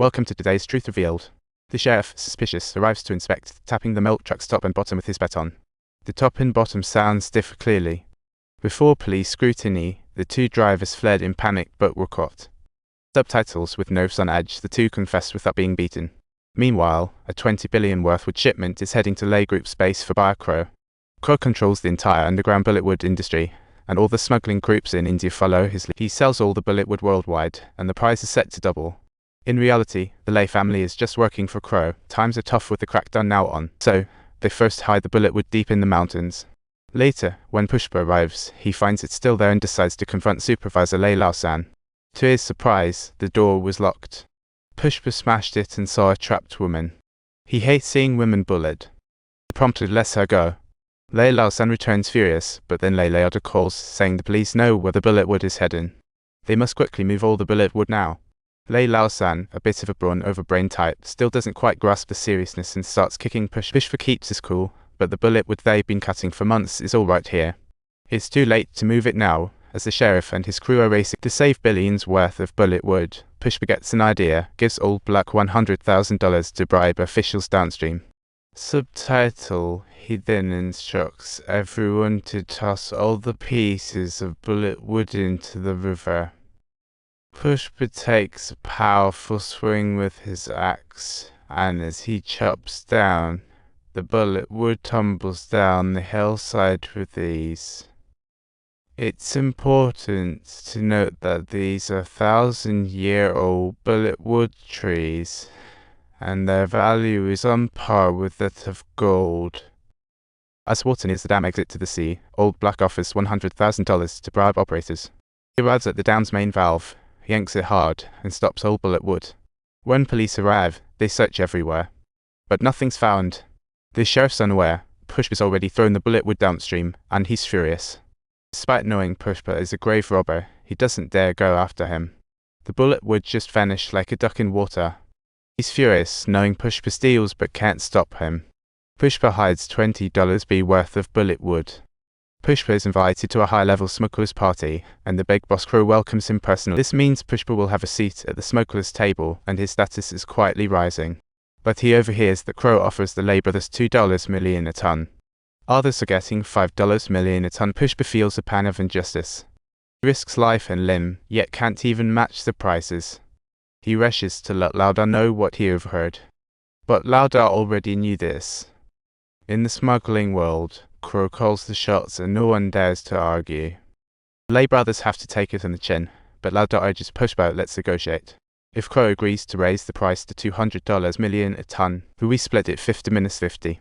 Welcome to today's Truth Revealed. The sheriff, suspicious, arrives to inspect, tapping the milk truck's top and bottom with his baton. The top and bottom sounds differ clearly. Before police scrutiny, the two drivers fled in panic but were caught. Subtitles with nerves on edge, the two confessed without being beaten. Meanwhile, a $20 billion worth shipment is heading to Lay Group's base for buyer Crow. Crow controls the entire underground bulletwood industry, and all the smuggling groups in India follow his lead. He sells all the bulletwood worldwide, and the price is set to double. In reality, the Lay family is just working for Crow. Times are tough with the crackdown now on, so they first hide the bulletwood deep in the mountains. Later, when Pushpa arrives, he finds it still there and decides to confront Supervisor Lay Lao-san. To his surprise, the door was locked. Pushpa smashed it and saw a trapped woman. He hates seeing women bullied. He promptly lets her go. Lay Lao-san returns furious, but then Lay Lao calls, saying the police know where the bulletwood is heading. They must quickly move all the bulletwood now. Lay Lao-san, a bit of a brawn over brain type, still doesn't quite grasp the seriousness and starts kicking Pushpa. Pushpa keeps his cool, but the bulletwood they've been cutting for months is all right here. It's too late to move it now, as the sheriff and his crew are racing to save billions worth of bulletwood. Pushpa gets an idea, gives Old Black $100,000 to bribe officials downstream. Subtitle: he then instructs everyone to toss all the pieces of bulletwood into the river. Pushpa takes a powerful swing with his axe, and as he chops down, the bulletwood tumbles down the hillside with ease. It's important to note that these are 1,000-year-old bulletwood trees, and their value is on par with that of gold. As water nears the dam exit to the sea, Old Black offers $100,000 to bribe operators. He arrives at the dam's main valve, yanks it hard, and stops Old Bulletwood. When police arrive, they search everywhere. But nothing's found. The sheriff's unaware. Pushpa's already thrown the bulletwood downstream, and he's furious. Despite knowing Pushpa is a grave robber, he doesn't dare go after him. The bulletwood just vanished like a duck in water. He's furious, knowing Pushpa steals but can't stop him. Pushpa hides $20 worth of bulletwood. Pushpa is invited to a high-level smugglers party, and the big boss Crow welcomes him personally. This means Pushpa will have a seat at the smugglers' table, and his status is quietly rising. But he overhears that Crow offers the Lay brothers $2 million a ton. Others are getting $5 million a ton. Pushpa feels a pang of injustice. He risks life and limb, yet can't even match the prices. He rushes to let Lauda know what he overheard. But Lauda already knew this. In the smuggling world, Crow calls the shots and no one dares to argue. The Lay brothers have to take it on the chin, but Lauda urges Pushpa let's negotiate. If Crow agrees to raise the price to $200 million a ton, we split it 50-50.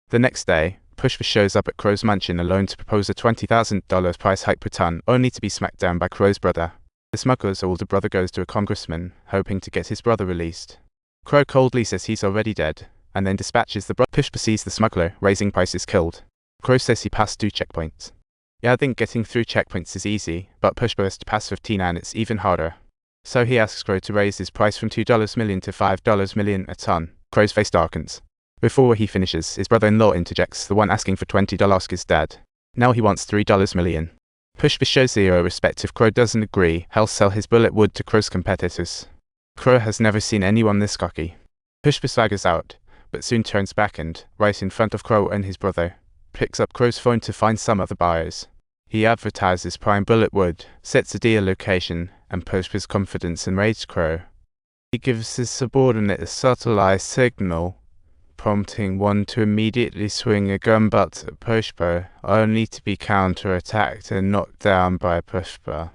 The next day, Pushpa shows up at Crow's mansion alone to propose a $20,000 price hike per ton, only to be smacked down by Crow's brother. The smuggler's older brother goes to a congressman, hoping to get his brother released. Crow coldly says he's already dead, and then dispatches the brother. Pushpa sees the smuggler, raising prices, killed. Crow says he passed 2 checkpoints. Yeah, I think getting through checkpoints is easy, but Pushpa has to pass 15 and it's even harder. So he asks Crow to raise his price from $2 million to $5 million a ton. Crow's face darkens. Before he finishes, his brother-in-law interjects, the one asking for $20 is dead. Now he wants $3 million. Pushpa shows zero respect if Crow doesn't agree. He'll sell his bulletwood to Crow's competitors. Crow has never seen anyone this cocky. Pushpa swaggers out, but soon turns back and, right in front of Crow and his brother, picks up Crow's phone to find some other buyers. He advertises prime bulletwood, sets a deal location, and Pushpa's confidence enraged Crow. He gives his subordinate a subtle eye signal, prompting one to immediately swing a gun butt at Pushpa, only to be counter-attacked and knocked down by Pushpa.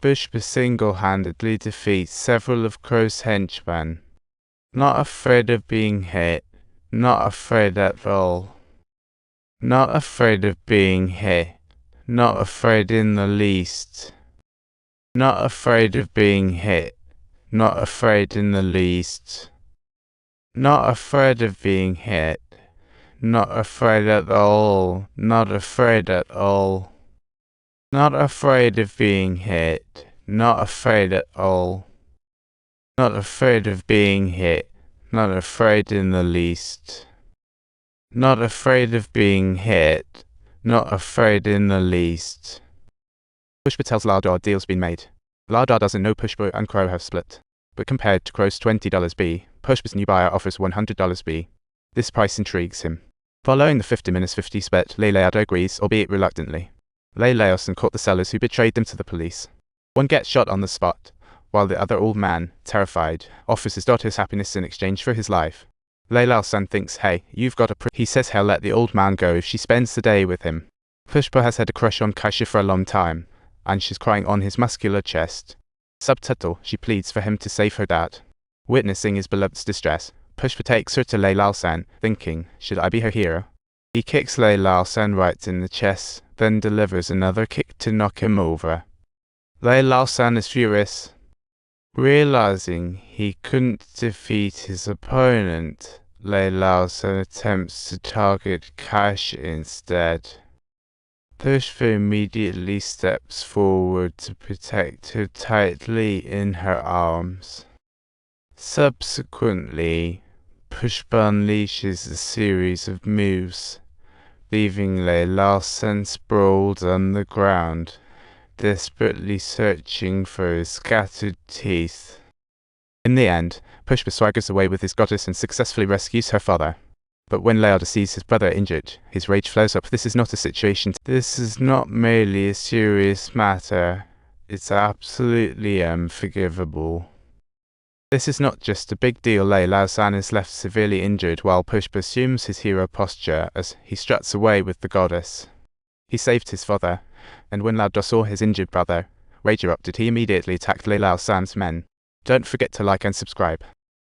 Pushpa single-handedly defeats several of Crow's henchmen. Not afraid of being hit, not afraid at all. Not afraid of being hit, not afraid in the least. Not afraid of being hit, not afraid in the least. Not afraid of being hit, not afraid at all, not afraid at all. Not afraid of being hit, not afraid at all. Not afraid of being hit, not afraid in the least. Not afraid of being hit, not afraid in the least. Pushpa tells Lauda a deal's been made. Lauda doesn't know Pushpa and Crow have split. but compared to gross $20 B, Pushpa's new buyer offers $100 B. This price intrigues him. Following the 50-50 split, Leonardo agrees, albeit reluctantly. Leonardo caught the sellers who betrayed them to the police. One gets shot on the spot, while the other old man, terrified, offers his daughter's happiness in exchange for his life. Leonardo thinks, hey, you've got he says he'll let the old man go if she spends the day with him. Pushpa has had a crush on Kaisha for a long time, and she's crying on his muscular chest. Subtitle, she pleads for him to save her dad. Witnessing his beloved's distress, Pushpa takes her to Leilao-san, thinking, should I be her hero? He kicks Leilao-san right in the chest, then delivers another kick to knock him over. Leilao-san is furious. Realizing he couldn't defeat his opponent, Leilao-san attempts to target Kaisha instead. Pushpa immediately steps forward to protect her tightly in her arms. Subsequently, Pushpa unleashes a series of moves, leaving Leilao-san sprawled on the ground, desperately searching for his scattered teeth. In the end, Pushpa swaggers away with his goddess and successfully rescues her father. But when Leonardo sees his brother injured, his rage flares up. This is not a situation. This is not merely a serious matter. It's absolutely unforgivable. This is not just a big deal. Leilao-san is left severely injured while Pushpa assumes his hero posture as he struts away with the goddess. He saved his father, and when Leonardo saw his injured brother, rage erupted. He immediately attacked Leilao-san's men. Don't forget to like and subscribe.